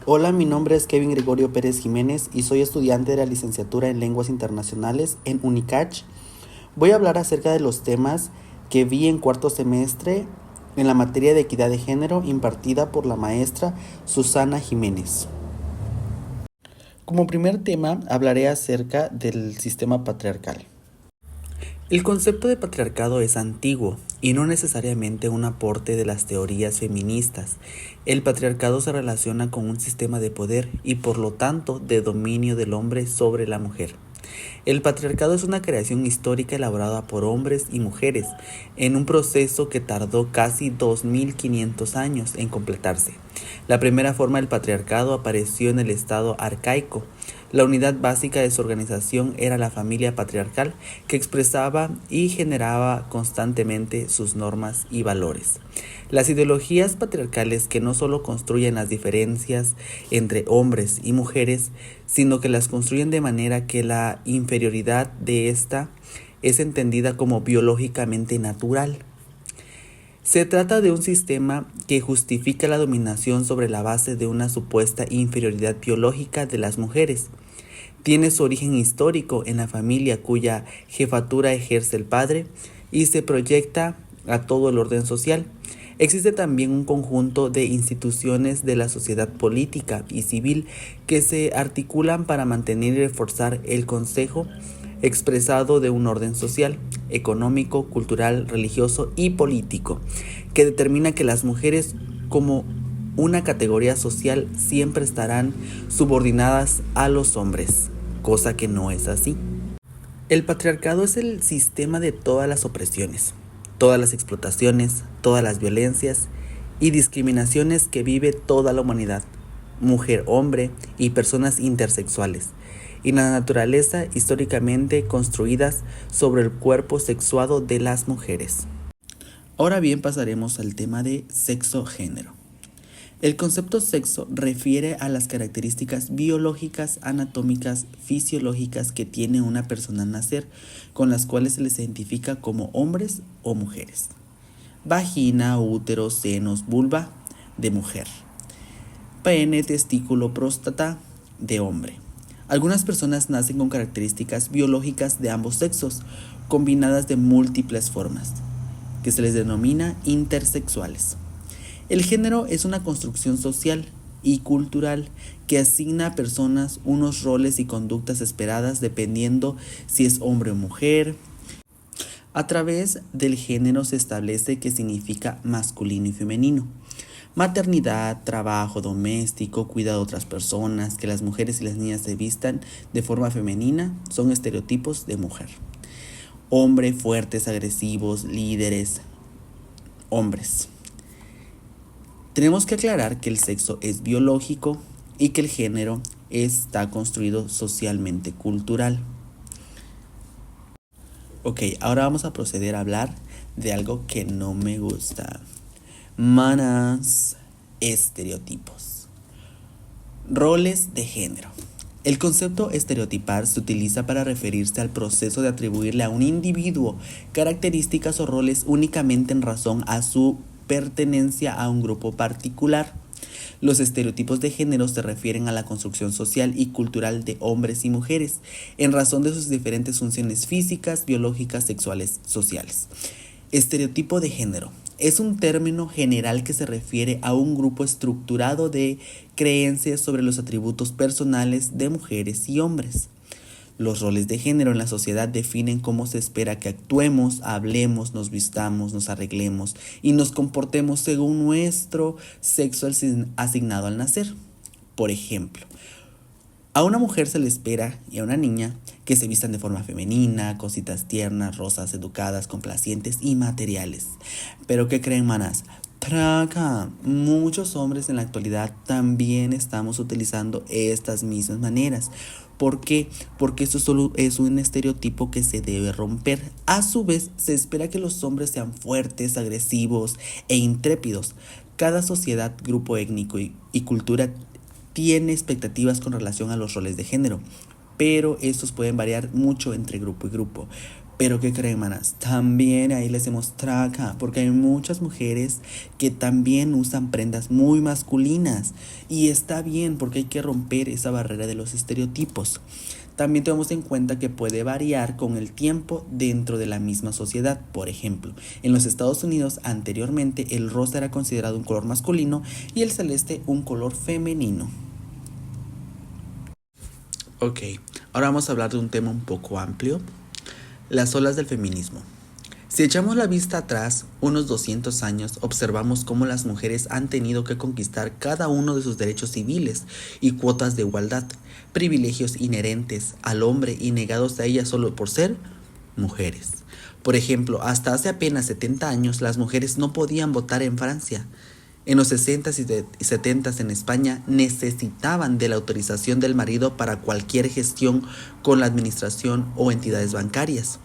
Hola, mi nombre es Kevin Gregorio Pérez Jiménez y soy estudiante de la licenciatura en Lenguas Internacionales en UNICACH. Voy a hablar acerca de los temas que vi en cuarto semestre en la materia de equidad de género impartida por la maestra Susana Jiménez. Como primer tema hablaré acerca del sistema patriarcal. El concepto de patriarcado es antiguo y no necesariamente un aporte de las teorías feministas. El patriarcado se relaciona con un sistema de poder y por lo tanto de dominio del hombre sobre la mujer. El patriarcado es una creación histórica elaborada por hombres y mujeres en un proceso que tardó casi 2500 años en completarse. La primera forma del patriarcado apareció en el estado arcaico. La unidad básica de su organización era la familia patriarcal, que expresaba y generaba constantemente sus normas y valores. Las ideologías patriarcales que no solo construyen las diferencias entre hombres y mujeres, sino que las construyen de manera que la inferioridad de ésta es entendida como biológicamente natural. Se trata de un sistema que justifica la dominación sobre la base de una supuesta inferioridad biológica de las mujeres. Tiene su origen histórico en la familia cuya jefatura ejerce el padre y se proyecta a todo el orden social. Existe también un conjunto de instituciones de la sociedad política y civil que se articulan para mantener y reforzar el consejo expresado de un orden social, económico, cultural, religioso y político, que determina que las mujeres como una categoría social siempre estarán subordinadas a los hombres, cosa que no es así. El patriarcado es el sistema de todas las opresiones, todas las explotaciones, todas las violencias y discriminaciones que vive toda la humanidad, mujer, hombre y personas intersexuales, y la naturaleza históricamente construidas sobre el cuerpo sexuado de las mujeres. Ahora bien, pasaremos al tema de sexo-género. El concepto sexo refiere a las características biológicas, anatómicas, fisiológicas que tiene una persona al nacer, con las cuales se les identifica como hombres o mujeres. Vagina, útero, senos, vulva, de mujer. Pene, testículo, próstata, de hombre. Algunas personas nacen con características biológicas de ambos sexos, combinadas de múltiples formas, que se les denomina intersexuales. El género es una construcción social y cultural que asigna a personas unos roles y conductas esperadas dependiendo si es hombre o mujer. A través del género se establece qué significa masculino y femenino. Maternidad, trabajo doméstico, cuidado de otras personas, que las mujeres y las niñas se vistan de forma femenina, son estereotipos de mujer. Hombre, fuertes, agresivos, líderes, hombres. Tenemos que aclarar que el sexo es biológico y que el género está construido socialmente cultural. Ok, ahora vamos a proceder a hablar de algo que no me gusta. Manas, estereotipos. Roles de género. El concepto estereotipar se utiliza para referirse al proceso de atribuirle a un individuo características o roles únicamente en razón a su pertenencia a un grupo particular. Los estereotipos de género se refieren a la construcción social y cultural de hombres y mujeres en razón de sus diferentes funciones físicas, biológicas, sexuales, sociales. Estereotipo de género es un término general que se refiere a un grupo estructurado de creencias sobre los atributos personales de mujeres y hombres. Los roles de género en la sociedad definen cómo se espera que actuemos, hablemos, nos vistamos, nos arreglemos y nos comportemos según nuestro sexo asignado al nacer. Por ejemplo, a una mujer se le espera y a una niña que se vistan de forma femenina, cositas tiernas, rosas, educadas, complacientes y materiales. Pero ¿qué creen, manas? Traca, muchos hombres en la actualidad también estamos utilizando estas mismas maneras. ¿Por qué? Porque esto solo es un estereotipo que se debe romper. A su vez, se espera que los hombres sean fuertes, agresivos e intrépidos. Cada sociedad, grupo étnico y cultura tiene expectativas con relación a los roles de género, pero estos pueden variar mucho entre grupo y grupo. Pero ¿qué creen, manas? También ahí les hacemos traca, porque hay muchas mujeres que también usan prendas muy masculinas. Y está bien, porque hay que romper esa barrera de los estereotipos. También tenemos en cuenta que puede variar con el tiempo dentro de la misma sociedad. Por ejemplo, en los Estados Unidos anteriormente el rosa era considerado un color masculino y el celeste un color femenino. Ok, ahora vamos a hablar de un tema un poco amplio. Las olas del feminismo. Si echamos la vista atrás, unos 200 años, observamos cómo las mujeres han tenido que conquistar cada uno de sus derechos civiles y cuotas de igualdad, privilegios inherentes al hombre y negados a ellas solo por ser mujeres. Por ejemplo, hasta hace apenas 70 años las mujeres no podían votar en Francia. En los 60s y 70s en España necesitaban de la autorización del marido para cualquier gestión con la administración o entidades bancarias.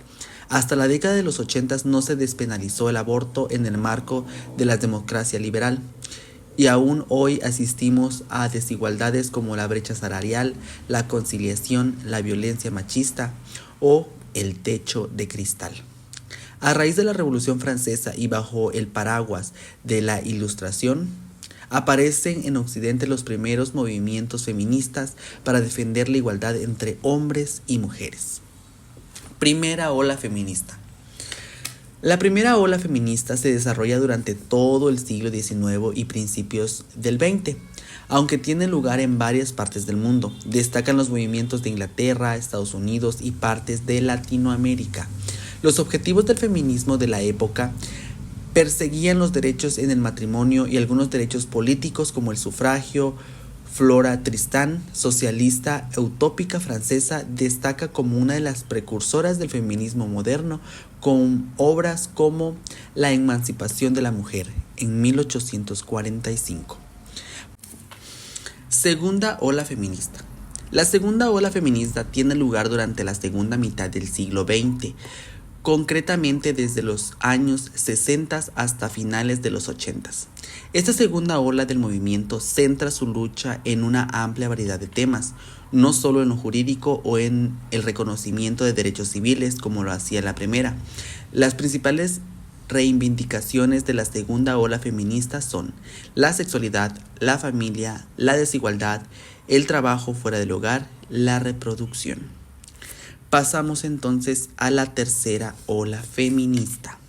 Hasta la década de los 80s no se despenalizó el aborto en el marco de la democracia liberal. Y aún hoy asistimos a desigualdades como la brecha salarial, la conciliación, la violencia machista o el techo de cristal. A raíz de la Revolución Francesa y bajo el paraguas de la Ilustración, aparecen en Occidente los primeros movimientos feministas para defender la igualdad entre hombres y mujeres. Primera ola feminista. La primera ola feminista se desarrolla durante todo el siglo XIX y principios del XX, aunque tiene lugar en varias partes del mundo. Destacan los movimientos de Inglaterra, Estados Unidos y partes de Latinoamérica. Los objetivos del feminismo de la época perseguían los derechos en el matrimonio y algunos derechos políticos como el sufragio. Flora Tristán, socialista utópica francesa, destaca como una de las precursoras del feminismo moderno con obras como La emancipación de la mujer en 1845. Segunda ola feminista. La segunda ola feminista tiene lugar durante la segunda mitad del siglo XX, concretamente desde los años 60 hasta finales de los 80. Esta segunda ola del movimiento centra su lucha en una amplia variedad de temas, no solo en lo jurídico o en el reconocimiento de derechos civiles como lo hacía la primera. Las principales reivindicaciones de la segunda ola feminista son la sexualidad, la familia, la desigualdad, el trabajo fuera del hogar, la reproducción. Pasamos entonces a la tercera ola feminista.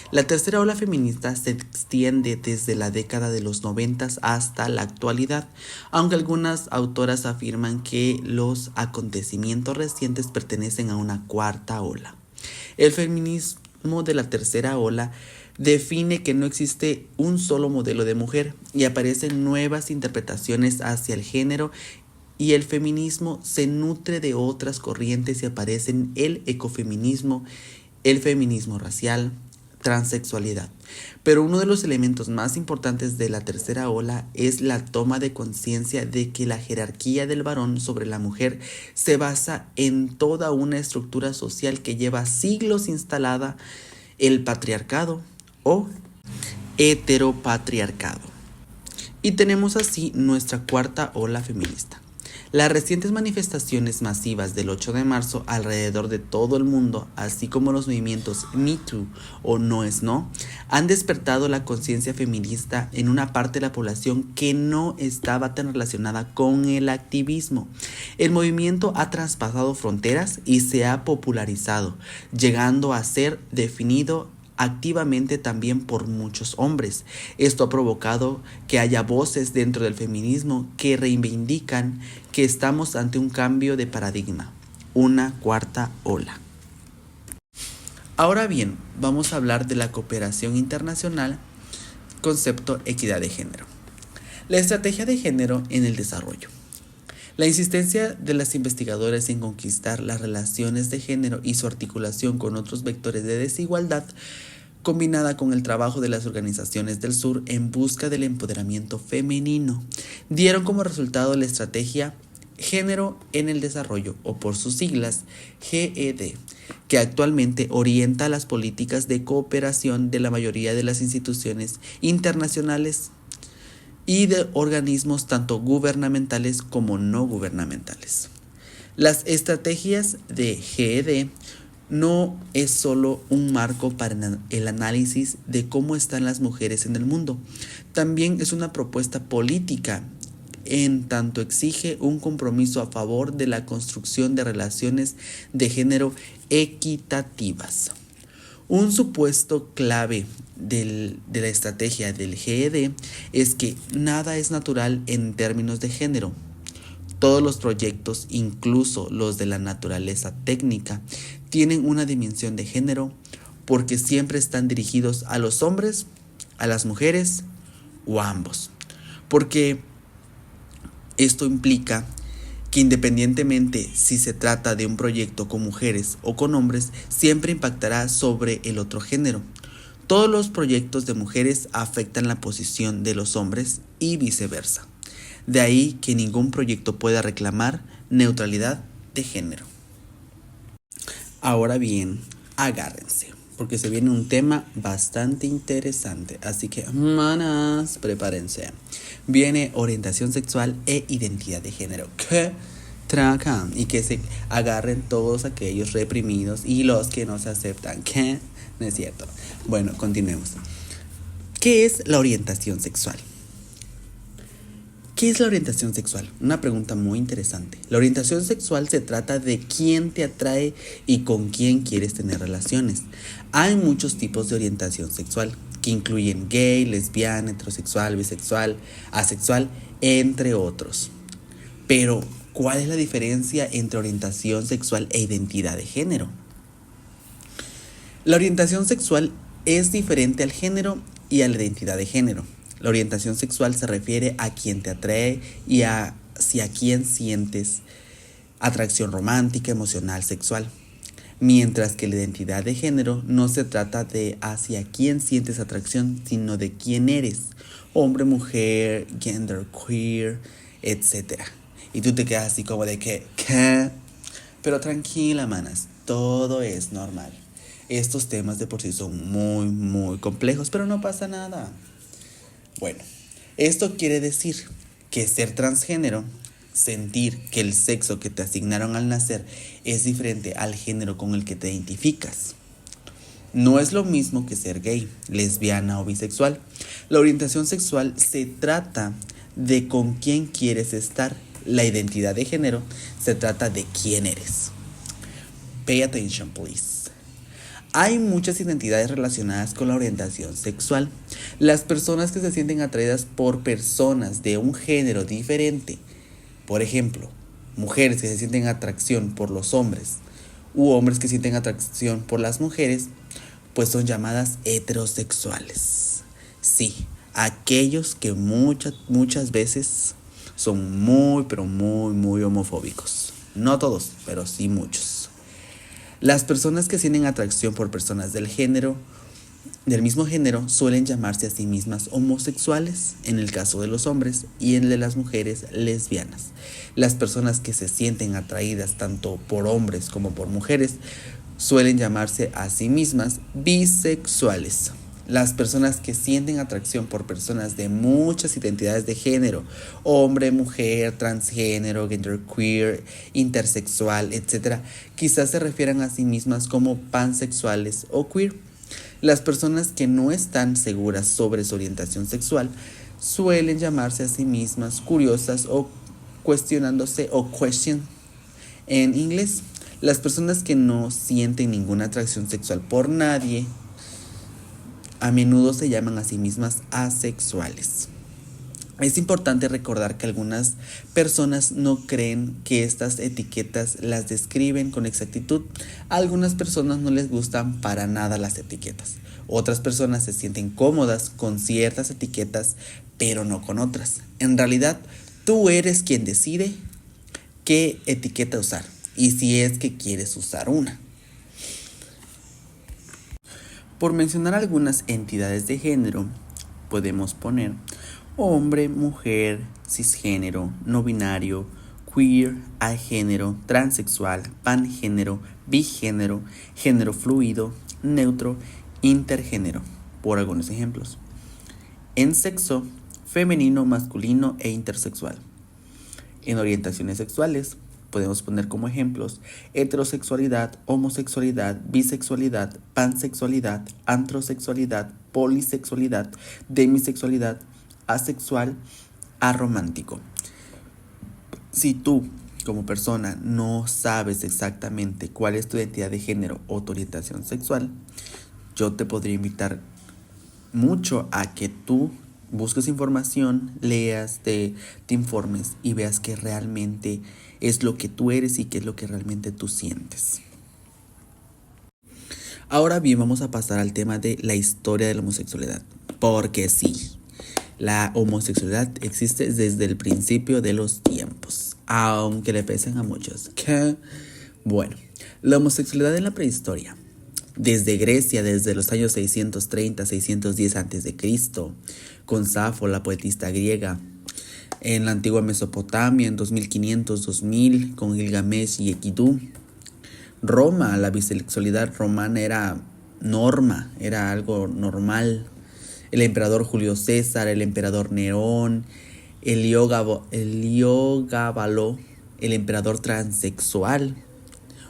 La tercera ola feminista se extiende desde la década de los 90 hasta la actualidad, aunque algunas autoras afirman que los acontecimientos recientes pertenecen a una cuarta ola. El feminismo de la tercera ola define que no existe un solo modelo de mujer y aparecen nuevas interpretaciones hacia el género, y el feminismo se nutre de otras corrientes y aparecen el ecofeminismo, el feminismo racial, transexualidad. Pero uno de los elementos más importantes de la tercera ola es la toma de conciencia de que la jerarquía del varón sobre la mujer se basa en toda una estructura social que lleva siglos instalada, el patriarcado o heteropatriarcado. Y tenemos así nuestra cuarta ola feminista. Las recientes manifestaciones masivas del 8 de marzo alrededor de todo el mundo, así como los movimientos Me Too o No es No, han despertado la conciencia feminista en una parte de la población que no estaba tan relacionada con el activismo. El movimiento ha traspasado fronteras y se ha popularizado, llegando a ser definido activamente también por muchos hombres. Esto ha provocado que haya voces dentro del feminismo que reivindican que estamos ante un cambio de paradigma, una cuarta ola. Ahora bien, vamos a hablar de la cooperación internacional, concepto equidad de género. La estrategia de género en el desarrollo. La insistencia de las investigadoras en conquistar las relaciones de género y su articulación con otros vectores de desigualdad, combinada con el trabajo de las organizaciones del sur en busca del empoderamiento femenino, dieron como resultado la estrategia Género en el Desarrollo, o por sus siglas GED, que actualmente orienta las políticas de cooperación de la mayoría de las instituciones internacionales y de organismos tanto gubernamentales como no gubernamentales. Las estrategias de GED no es solo un marco para el análisis de cómo están las mujeres en el mundo, también es una propuesta política, en tanto exige un compromiso a favor de la construcción de relaciones de género equitativas. Un supuesto clave de la estrategia del GED es que nada es natural en términos de género. Todos los proyectos, incluso los de la naturaleza técnica, tienen una dimensión de género porque siempre están dirigidos a los hombres, a las mujeres o a ambos. Porque esto implica que independientemente si se trata de un proyecto con mujeres o con hombres, siempre impactará sobre el otro género. Todos los proyectos de mujeres afectan la posición de los hombres y viceversa. De ahí que ningún proyecto pueda reclamar neutralidad de género. Ahora bien, agárrense, porque se viene un tema bastante interesante. Así que, manas, prepárense. Viene orientación sexual e identidad de género. ¿Qué? Tracan. Y que se agarren todos aquellos reprimidos y los que no se aceptan. ¿Qué? No es cierto. Bueno, continuemos. ¿Qué es la orientación sexual? ¿Qué es la orientación sexual? Una pregunta muy interesante. La orientación sexual se trata de quién te atrae y con quién quieres tener relaciones. Hay muchos tipos de orientación sexual, que incluyen gay, lesbiana, heterosexual, bisexual, asexual, entre otros. Pero, ¿cuál es la diferencia entre orientación sexual e identidad de género? La orientación sexual es diferente al género y a la identidad de género. La orientación sexual se refiere a quien te atrae y hacia quien sientes atracción romántica, emocional, sexual. Mientras que la identidad de género no se trata de hacia quién sientes atracción, sino de quién eres. Hombre, mujer, gender queer, etc. Y tú te quedas así como de que, ¿qué? Pero tranquila, manas, todo es normal. Estos temas de por sí son muy, muy complejos, pero no pasa nada. Bueno, esto quiere decir que ser transgénero, sentir que el sexo que te asignaron al nacer es diferente al género con el que te identificas. No es lo mismo que ser gay, lesbiana o bisexual. La orientación sexual se trata de con quién quieres estar. La identidad de género se trata de quién eres. Pay attention, please. Hay muchas identidades relacionadas con la orientación sexual. Las personas que se sienten atraídas por personas de un género diferente, por ejemplo, mujeres que se sienten atracción por los hombres u hombres que sienten atracción por las mujeres, pues son llamadas heterosexuales. Sí, aquellos que muchas veces son muy, pero muy, muy homofóbicos. No todos, pero sí muchos. Las personas que sienten atracción por personas del mismo género, suelen llamarse a sí mismas homosexuales, en el caso de los hombres, y en el de las mujeres, lesbianas. Las personas que se sienten atraídas tanto por hombres como por mujeres, suelen llamarse a sí mismas bisexuales. Las personas que sienten atracción por personas de muchas identidades de género, hombre, mujer, transgénero, genderqueer, intersexual, etc., quizás se refieran a sí mismas como pansexuales o queer. Las personas que no están seguras sobre su orientación sexual suelen llamarse a sí mismas curiosas o cuestionándose o question en inglés. Las personas que no sienten ninguna atracción sexual por nadie a menudo se llaman a sí mismas asexuales. Es importante recordar que algunas personas no creen que estas etiquetas las describen con exactitud. A algunas personas no les gustan para nada las etiquetas. Otras personas se sienten cómodas con ciertas etiquetas, pero no con otras. En realidad, tú eres quien decide qué etiqueta usar y si es que quieres usar una. Por mencionar algunas entidades de género, podemos poner hombre, mujer, cisgénero, no binario, queer, agénero, transexual, pangénero, bigénero, género fluido, neutro, intergénero, por algunos ejemplos. En sexo, femenino, masculino e intersexual. En orientaciones sexuales, podemos poner como ejemplos heterosexualidad, homosexualidad, bisexualidad, pansexualidad, antrosexualidad, polisexualidad, demisexualidad, asexual, aromántico. Si tú, como persona, no sabes exactamente cuál es tu identidad de género o tu orientación sexual, yo te podría invitar mucho a que tú busques información, leas, te informes y veas qué realmente es lo que tú eres y qué es lo que realmente tú sientes. Ahora bien, vamos a pasar al tema de la historia de la homosexualidad. Porque sí, la homosexualidad existe desde el principio de los tiempos, aunque le pesen a muchos. Bueno, la homosexualidad en la prehistoria. Desde Grecia, desde los años 630-610 a.C., con Safo, la poetista griega. En la antigua Mesopotamia, en 2500-2000, con Gilgamesh y Enkidu. Roma, la bisexualidad romana era norma, era algo normal. El emperador Julio César, el emperador Nerón, Heliogábalo, el emperador transexual.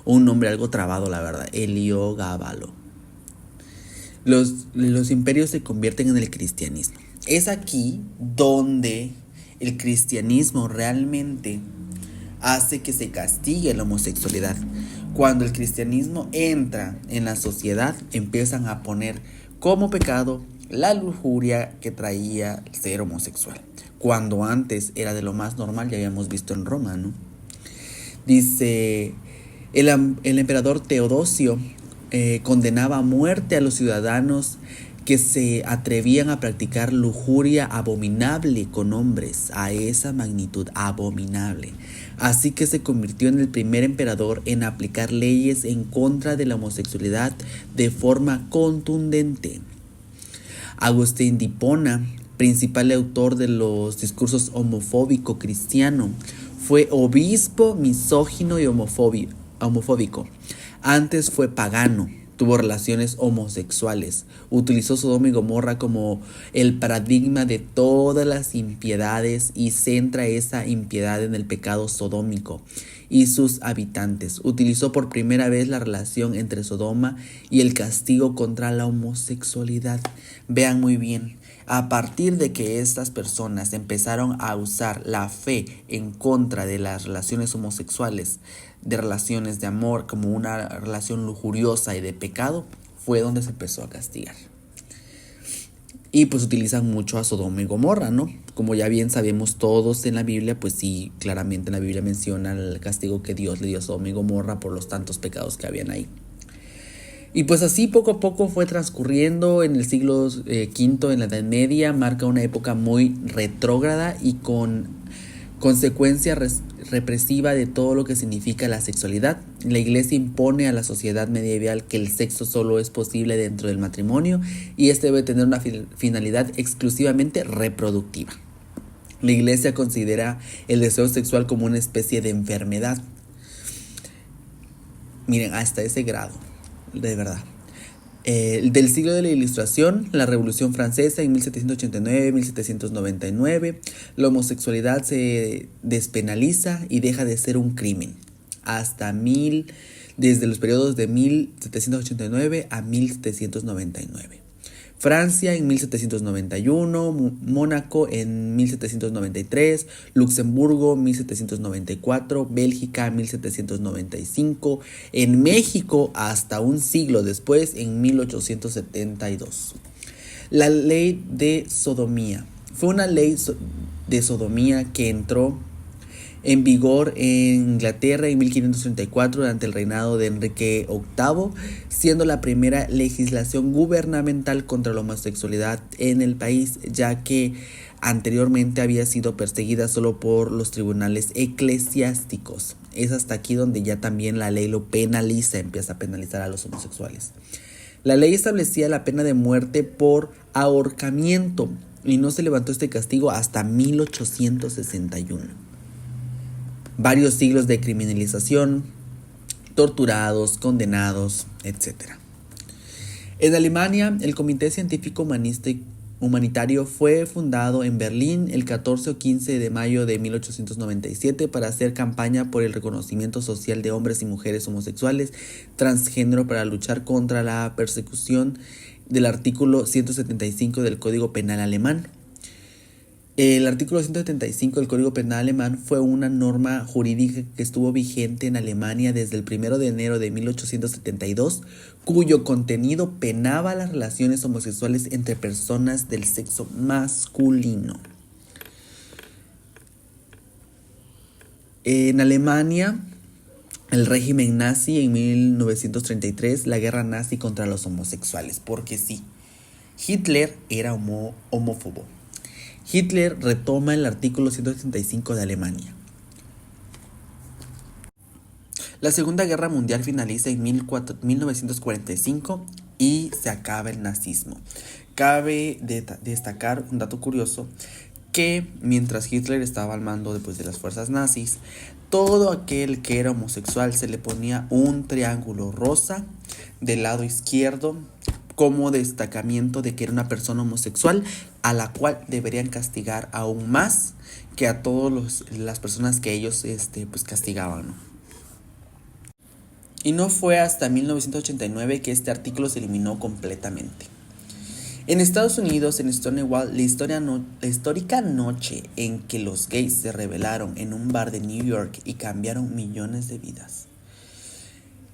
Un nombre algo trabado, la verdad. Heliogábalo. Los imperios se convierten en el cristianismo. Es aquí donde el cristianismo realmente hace que se castigue la homosexualidad. Cuando el cristianismo entra en la sociedad, empiezan a poner como pecado la lujuria que traía ser homosexual. Cuando antes era de lo más normal, ya habíamos visto en Roma, ¿no? Dice, el emperador Teodosio condenaba a muerte a los ciudadanos que se atrevían a practicar lujuria abominable con hombres, a esa magnitud, abominable. Así que se convirtió en el primer emperador en aplicar leyes en contra de la homosexualidad de forma contundente. Agustín de Hipona, principal autor de los discursos homofóbico cristiano, fue obispo misógino y homofóbico. Antes fue pagano, tuvo relaciones homosexuales, utilizó Sodoma y Gomorra como el paradigma de todas las impiedades y centra esa impiedad en el pecado sodómico y sus habitantes. Utilizó por primera vez la relación entre Sodoma y el castigo contra la homosexualidad. Vean muy bien, a partir de que estas personas empezaron a usar la fe en contra de las relaciones homosexuales, de relaciones de amor como una relación lujuriosa y de pecado, fue donde se empezó a castigar. Y pues utilizan mucho a Sodoma y Gomorra, ¿no? Como ya bien sabemos todos en la Biblia, pues sí, claramente la Biblia menciona el castigo que Dios le dio a Sodoma y Gomorra por los tantos pecados que habían ahí. Y pues así poco a poco fue transcurriendo en el siglo V, en la Edad Media, marca una época muy retrógrada y con consecuencia represiva de todo lo que significa la sexualidad. La Iglesia impone a la sociedad medieval que el sexo solo es posible dentro del matrimonio y este debe tener una finalidad exclusivamente reproductiva. La Iglesia considera el deseo sexual como una especie de enfermedad. Miren, hasta ese grado, de verdad. Del siglo de la Ilustración, la Revolución Francesa en 1789-1799, la homosexualidad se despenaliza y deja de ser un crimen. Desde los periodos de 1789 a 1799. Francia en 1791, Mónaco en 1793, Luxemburgo 1794, Bélgica 1795, en México hasta un siglo después en 1872. La ley de sodomía. Fue una ley de sodomía que entró en vigor en Inglaterra en 1534 durante el reinado de Enrique VIII, siendo la primera legislación gubernamental contra la homosexualidad en el país, ya que anteriormente había sido perseguida solo por los tribunales eclesiásticos. Es hasta aquí donde ya también la ley lo penaliza, empieza a penalizar a los homosexuales. La ley establecía la pena de muerte por ahorcamiento y no se levantó este castigo hasta 1861. Varios siglos de criminalización, torturados, condenados, etc. En Alemania, el Comité Científico humanitario fue fundado en Berlín el 14 o 15 de mayo de 1897 para hacer campaña por el reconocimiento social de hombres y mujeres homosexuales transgénero para luchar contra la persecución del artículo 175 del Código Penal alemán. El artículo 175 del Código Penal alemán fue una norma jurídica que estuvo vigente en Alemania desde el 1 de enero de 1872, cuyo contenido penaba las relaciones homosexuales entre personas del sexo masculino. En Alemania, el régimen nazi en 1933, la guerra nazi contra los homosexuales, porque sí, Hitler era homófobo. Hitler retoma el artículo 175 de Alemania. La Segunda Guerra Mundial finaliza en 1945 y se acaba el nazismo. Cabe destacar un dato curioso, que mientras Hitler estaba al mando de las fuerzas nazis, todo aquel que era homosexual se le ponía un triángulo rosa del lado izquierdo como destacamiento de que era una persona homosexual, a la cual deberían castigar aún más que a todas las personas que ellos castigaban, ¿no? Y no fue hasta 1989 que este artículo se eliminó completamente. En Estados Unidos, en Stonewall, la histórica noche en que los gays se rebelaron en un bar de New York y cambiaron millones de vidas.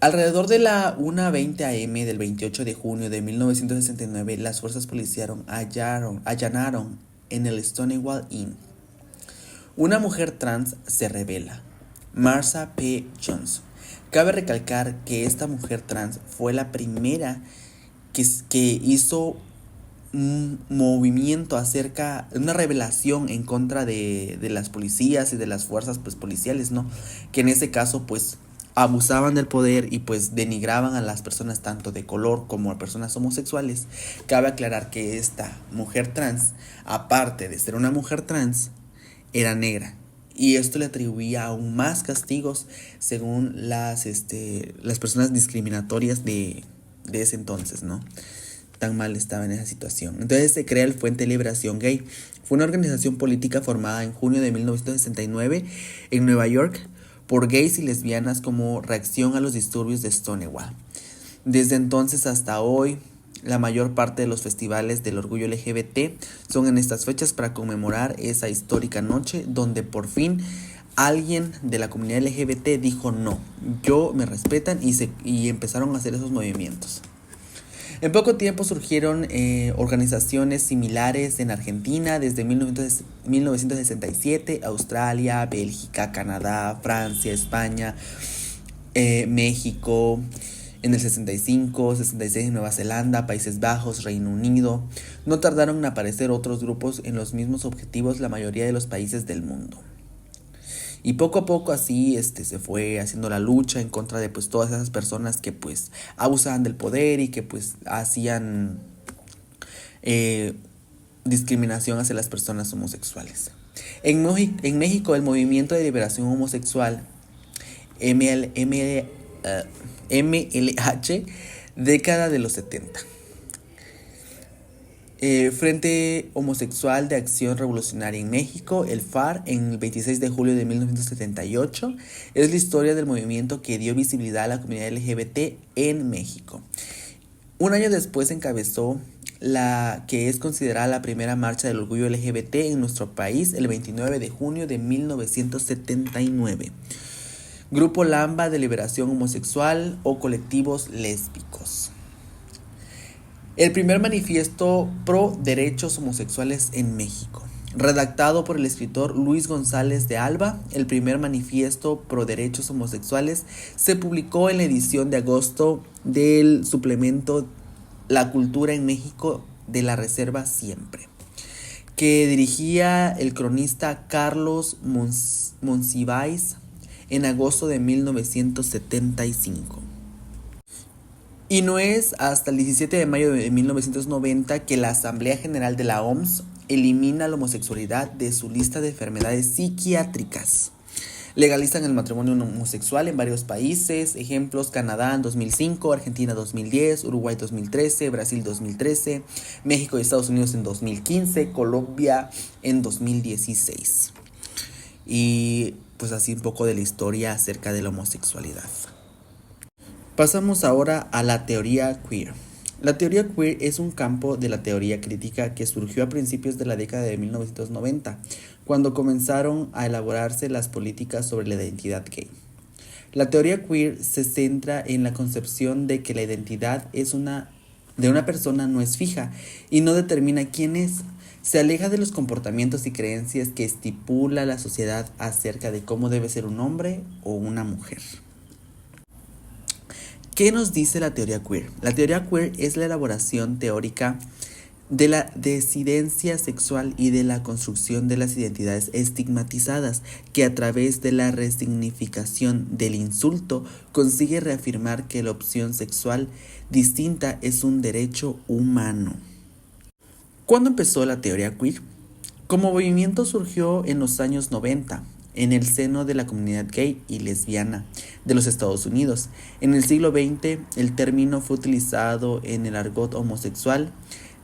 Alrededor de la 1:20 a.m. del 28 de junio de 1969, las fuerzas policiales allanaron en el Stonewall Inn. Una mujer trans se rebela, Marsha P. Johnson. Cabe recalcar que esta mujer trans fue la primera que hizo un movimiento acerca de una revelación en contra de las policías y de las fuerzas policiales, ¿no? Que en ese caso abusaban del poder y denigraban a las personas tanto de color como a personas homosexuales. Cabe aclarar que esta mujer trans, aparte de ser una mujer trans, era negra. Y esto le atribuía aún más castigos según las personas discriminatorias de ese entonces, ¿no? Tan mal estaba en esa situación. Entonces se crea el Frente de Liberación Gay. Fue una organización política formada en junio de 1969 en Nueva York por gays y lesbianas como reacción a los disturbios de Stonewall. Desde entonces hasta hoy, la mayor parte de los festivales del orgullo LGBT son en estas fechas para conmemorar esa histórica noche donde por fin alguien de la comunidad LGBT dijo no, me respetan y empezaron a hacer esos movimientos. En poco tiempo surgieron organizaciones similares en Argentina desde 1967, Australia, Bélgica, Canadá, Francia, España, México, en el 65, 66 en Nueva Zelanda, Países Bajos, Reino Unido. No tardaron en aparecer otros grupos en los mismos objetivos la mayoría de los países del mundo. Y poco a poco así se fue haciendo la lucha en contra de todas esas personas que abusaban del poder y que hacían discriminación hacia las personas homosexuales. En México el Movimiento de Liberación Homosexual MLH, década de los 70. Frente Homosexual de Acción Revolucionaria en México, el FAR, en el 26 de julio de 1978, es la historia del movimiento que dio visibilidad a la comunidad LGBT en México. Un año después encabezó la que es considerada la primera marcha del orgullo LGBT en nuestro país, el 29 de junio de 1979. Grupo Lamba de Liberación Homosexual o colectivos lésbicos. El primer manifiesto pro derechos homosexuales en México. Redactado por el escritor Luis González de Alba, el primer manifiesto pro derechos homosexuales se publicó en la edición de agosto del suplemento La Cultura en México de la Reserva Siempre, que dirigía el cronista Carlos Monsiváis en agosto de 1975. Y no es hasta el 17 de mayo de 1990 que la Asamblea General de la OMS elimina la homosexualidad de su lista de enfermedades psiquiátricas. Legalizan el matrimonio homosexual en varios países, ejemplos: Canadá en 2005, Argentina 2010, Uruguay 2013, Brasil 2013, México y Estados Unidos en 2015, Colombia en 2016. Y pues así un poco de la historia acerca de la homosexualidad. Pasamos ahora a la teoría queer. La teoría queer es un campo de la teoría crítica que surgió a principios de la década de 1990, cuando comenzaron a elaborarse las políticas sobre la identidad gay. La teoría queer se centra en la concepción de que la identidad de una persona no es fija y no determina quién es. Se aleja de los comportamientos y creencias que estipula la sociedad acerca de cómo debe ser un hombre o una mujer. ¿Qué nos dice la teoría queer? La teoría queer es la elaboración teórica de la disidencia sexual y de la construcción de las identidades estigmatizadas, que a través de la resignificación del insulto consigue reafirmar que la opción sexual distinta es un derecho humano. ¿Cuándo empezó la teoría queer? Como movimiento surgió en los años 90, en el seno de la comunidad gay y lesbiana de los Estados Unidos. En el siglo XX, el término fue utilizado en el argot homosexual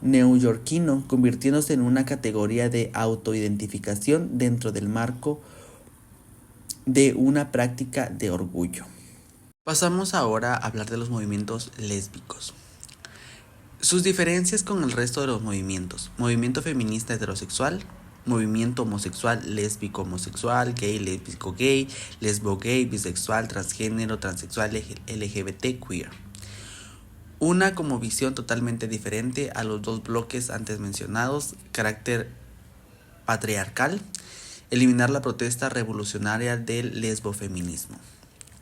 neoyorquino, convirtiéndose en una categoría de autoidentificación dentro del marco de una práctica de orgullo. Pasamos ahora a hablar de los movimientos lésbicos. Sus diferencias con el resto de los movimientos: movimiento feminista heterosexual, movimiento homosexual, lésbico homosexual, gay, lésbico gay, lesbo gay, bisexual, transgénero, transexual, LGBT, queer. Una como visión totalmente diferente a los dos bloques antes mencionados: carácter patriarcal, eliminar la protesta revolucionaria del lesbofeminismo.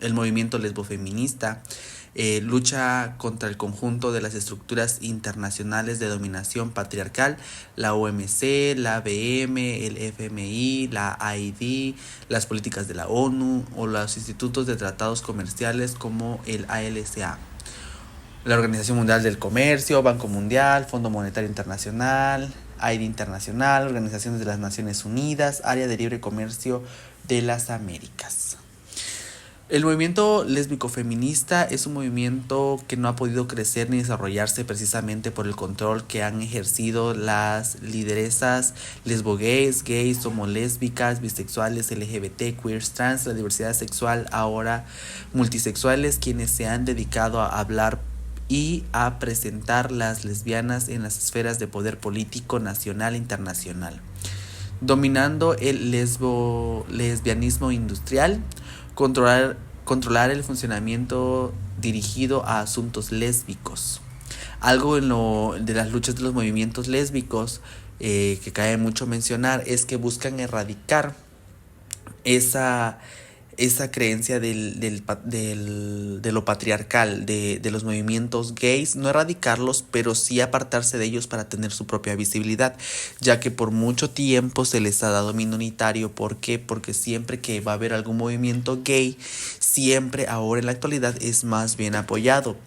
El movimiento lesbofeminista lucha contra el conjunto de las estructuras internacionales de dominación patriarcal: la OMC, la ABM, el FMI, la AID, las políticas de la ONU o los institutos de tratados comerciales como el ALCA, la Organización Mundial del Comercio, Banco Mundial, Fondo Monetario Internacional, AID Internacional, Organizaciones de las Naciones Unidas, Área de Libre Comercio de las Américas. El movimiento lésbico feminista es un movimiento que no ha podido crecer ni desarrollarse precisamente por el control que han ejercido las lideresas lesbogays, gays, homolésbicas, bisexuales, LGBT, queers, trans, la diversidad sexual, ahora multisexuales, quienes se han dedicado a hablar y a presentar las lesbianas en las esferas de poder político nacional e internacional, dominando el lesbianismo industrial, controlar el funcionamiento dirigido a asuntos lésbicos. Algo de las luchas de los movimientos lésbicos que cabe mucho mencionar es que buscan erradicar esa creencia de lo patriarcal, de los movimientos gays, no erradicarlos, pero sí apartarse de ellos para tener su propia visibilidad, ya que por mucho tiempo se les ha dado minoritario. ¿Por qué? Porque siempre que va a haber algún movimiento gay, siempre ahora en la actualidad es más bien apoyado,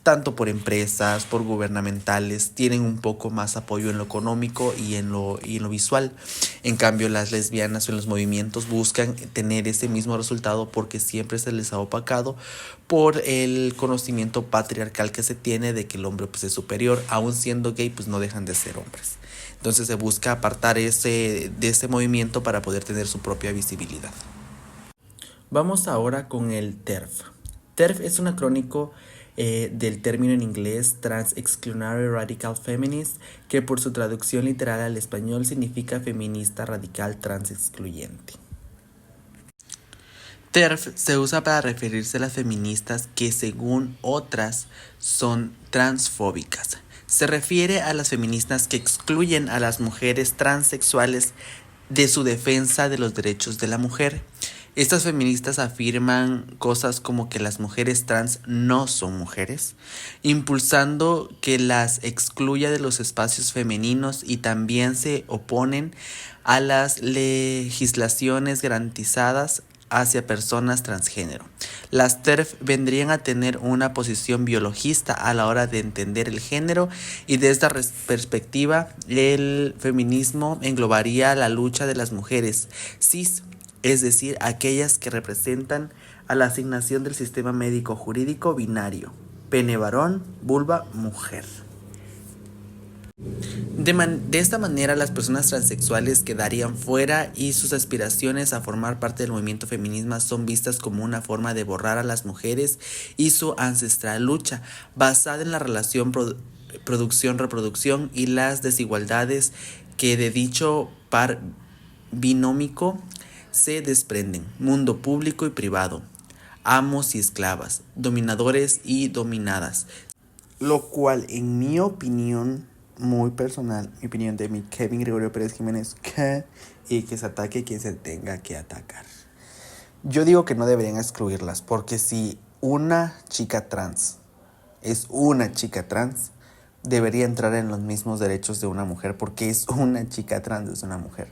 tanto por empresas, por gubernamentales, tienen un poco más apoyo en lo económico y en lo visual. En cambio, las lesbianas o los movimientos buscan tener ese mismo resultado porque siempre se les ha opacado por el conocimiento patriarcal que se tiene de que el hombre pues es superior, aún siendo gay pues no dejan de ser hombres. Entonces se busca apartar de ese movimiento para poder tener su propia visibilidad. Vamos ahora con el TERF. TERF es un acrónico del término en inglés Trans-Exclusionary Radical Feminist, que por su traducción literal al español significa feminista radical trans-excluyente. TERF se usa para referirse a las feministas que, según otras, son transfóbicas. Se refiere a las feministas que excluyen a las mujeres transexuales de su defensa de los derechos de la mujer. Estas feministas afirman cosas como que las mujeres trans no son mujeres, impulsando que las excluya de los espacios femeninos, y también se oponen a las legislaciones garantizadas hacia personas transgénero. Las TERF vendrían a tener una posición biologista a la hora de entender el género, y de esta perspectiva el feminismo englobaría la lucha de las mujeres cis es decir, aquellas que representan a la asignación del sistema médico jurídico binario, pene varón, vulva mujer. De esta manera, las personas transexuales quedarían fuera y sus aspiraciones a formar parte del movimiento feminista son vistas como una forma de borrar a las mujeres y su ancestral lucha, basada en la relación producción-reproducción y las desigualdades que de dicho par binómico se desprenden: mundo público y privado, amos y esclavas, dominadores y dominadas. Lo cual, en mi opinión muy personal, mi opinión de mi Kevin Gregorio Pérez Jiménez, y que se ataque quien se tenga que atacar. Yo digo que no deberían excluirlas, porque si una chica trans es una chica trans, debería entrar en los mismos derechos de una mujer, porque es una chica trans, es una mujer.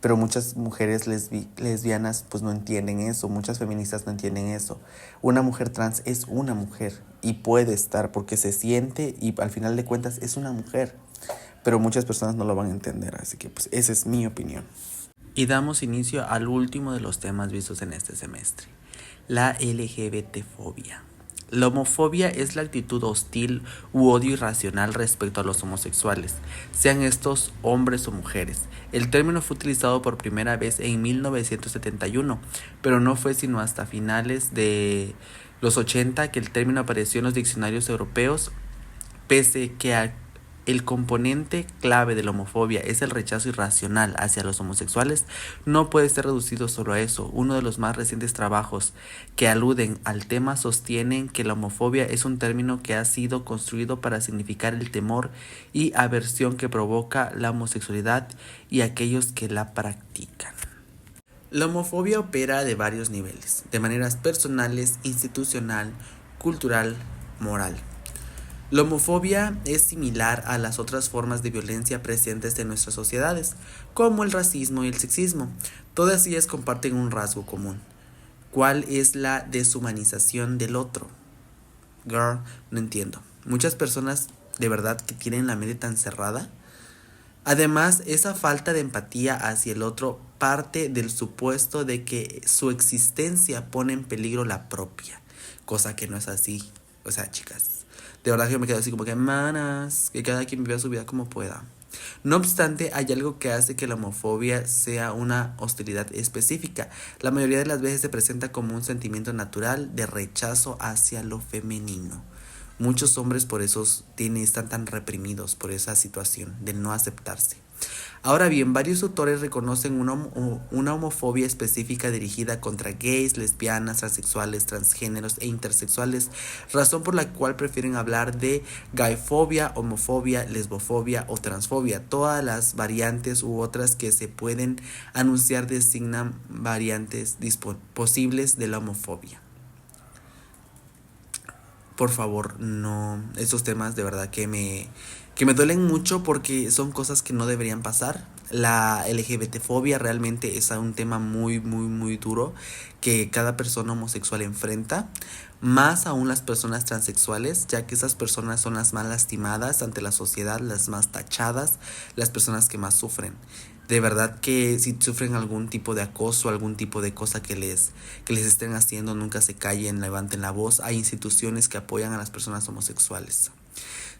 Pero muchas mujeres lesbianas pues no entienden eso, muchas feministas no entienden eso. Una mujer trans es una mujer y puede estar porque se siente y al final de cuentas es una mujer. Pero muchas personas no lo van a entender, así que pues esa es mi opinión. Y damos inicio al último de los temas vistos en este semestre, la LGBT-fobia. La homofobia es la actitud hostil u odio irracional respecto a los homosexuales, sean estos hombres o mujeres. El término fue utilizado por primera vez en 1971, pero no fue sino hasta finales de los 80 que el término apareció en los diccionarios europeos, pese que el componente clave de la homofobia es el rechazo irracional hacia los homosexuales. No puede ser reducido solo a eso. Uno de los más recientes trabajos que aluden al tema sostienen que la homofobia es un término que ha sido construido para significar el temor y aversión que provoca la homosexualidad y aquellos que la practican. La homofobia opera de varios niveles, de maneras personales, institucional, cultural, moral. La homofobia es similar a las otras formas de violencia presentes en nuestras sociedades, como el racismo y el sexismo. Todas ellas comparten un rasgo común. ¿Cuál es la deshumanización del otro? Girl, no entiendo. Muchas personas de verdad que tienen la mente tan cerrada. Además, esa falta de empatía hacia el otro parte del supuesto de que su existencia pone en peligro la propia, cosa que no es así. O sea, chicas, de verdad que yo me quedo así como que, manas, que cada quien viva su vida como pueda. No obstante, hay algo que hace que la homofobia sea una hostilidad específica. La mayoría de las veces se presenta como un sentimiento natural de rechazo hacia lo femenino. Muchos hombres por eso están tan reprimidos por esa situación de no aceptarse. Ahora bien, varios autores reconocen una homofobia específica dirigida contra gays, lesbianas, transexuales, transgéneros e intersexuales, razón por la cual prefieren hablar de gayfobia, homofobia, lesbofobia o transfobia. Todas las variantes u otras que se pueden anunciar designan variantes posibles de la homofobia. Por favor, no, esos temas de verdad que me duelen mucho porque son cosas que no deberían pasar. La LGBT-fobia realmente es un tema muy duro que cada persona homosexual enfrenta, más aún las personas transexuales, ya que esas personas son las más lastimadas ante la sociedad, las más tachadas, las personas que más sufren. De verdad que si sufren algún tipo de acoso, algún tipo de cosa que les estén haciendo, nunca se callen, levanten la voz. Hay instituciones que apoyan a las personas homosexuales.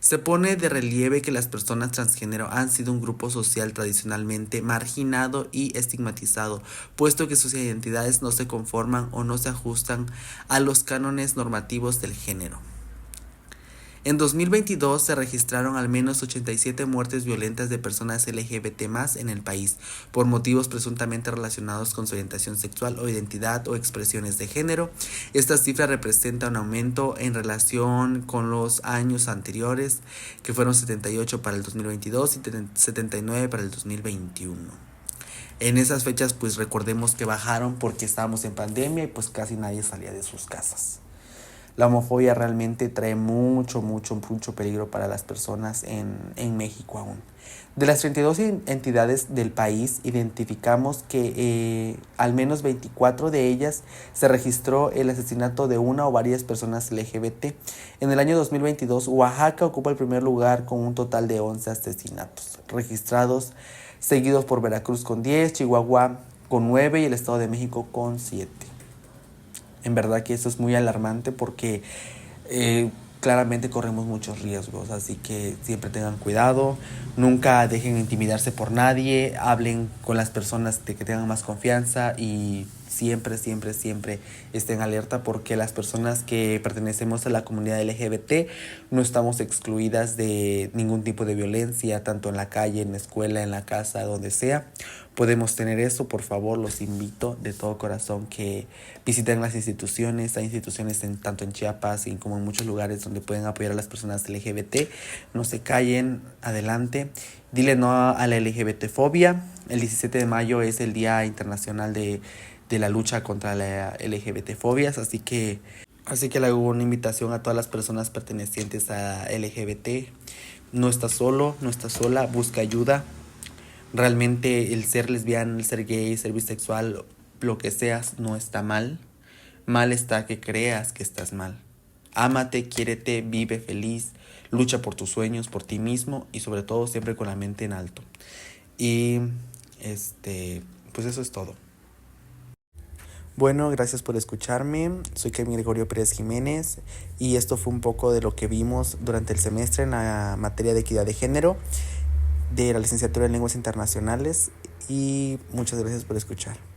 Se pone de relieve que las personas transgénero han sido un grupo social tradicionalmente marginado y estigmatizado, puesto que sus identidades no se conforman o no se ajustan a los cánones normativos del género. En 2022 se registraron al menos 87 muertes violentas de personas LGBT+ en el país, por motivos presuntamente relacionados con su orientación sexual o identidad o expresiones de género. Esta cifra representa un aumento en relación con los años anteriores, que fueron 78 para el 2022 y 79 para el 2021. En esas fechas pues recordemos que bajaron porque estábamos en pandemia y pues casi nadie salía de sus casas. La homofobia realmente trae mucho peligro para las personas en México aún. De las 32 entidades del país, identificamos que al menos 24 de ellas se registró el asesinato de una o varias personas LGBT. En el año 2022, Oaxaca ocupa el primer lugar con un total de 11 asesinatos registrados, seguidos por Veracruz con 10, Chihuahua con 9 y el Estado de México con 7. En verdad que esto es muy alarmante porque claramente corremos muchos riesgos, así que siempre tengan cuidado, nunca dejen intimidarse por nadie, hablen con las personas de que tengan más confianza y siempre, siempre, siempre estén alerta porque las personas que pertenecemos a la comunidad LGBT no estamos excluidas de ningún tipo de violencia, tanto en la calle, en la escuela, en la casa, donde sea. Podemos tener eso, por favor, los invito de todo corazón que visiten las instituciones. Hay instituciones tanto en Chiapas y como en muchos lugares donde pueden apoyar a las personas LGBT. No se callen, adelante. Dile no a la LGBT-fobia. El 17 de mayo es el Día Internacional de la lucha contra la LGBT-fobias, así que le hago una invitación a todas las personas pertenecientes a LGBT. No estás solo, no estás sola, busca ayuda. Realmente el ser lesbiana, el ser gay, ser bisexual, lo que seas, no está mal. Mal está que creas que estás mal. Ámate, quiérete, vive feliz, lucha por tus sueños, por ti mismo y sobre todo siempre con la mente en alto. Y pues eso es todo. Bueno, gracias por escucharme. Soy Kevin Gregorio Pérez Jiménez y esto fue un poco de lo que vimos durante el semestre en la materia de equidad de género de la licenciatura en lenguas internacionales y muchas gracias por escuchar.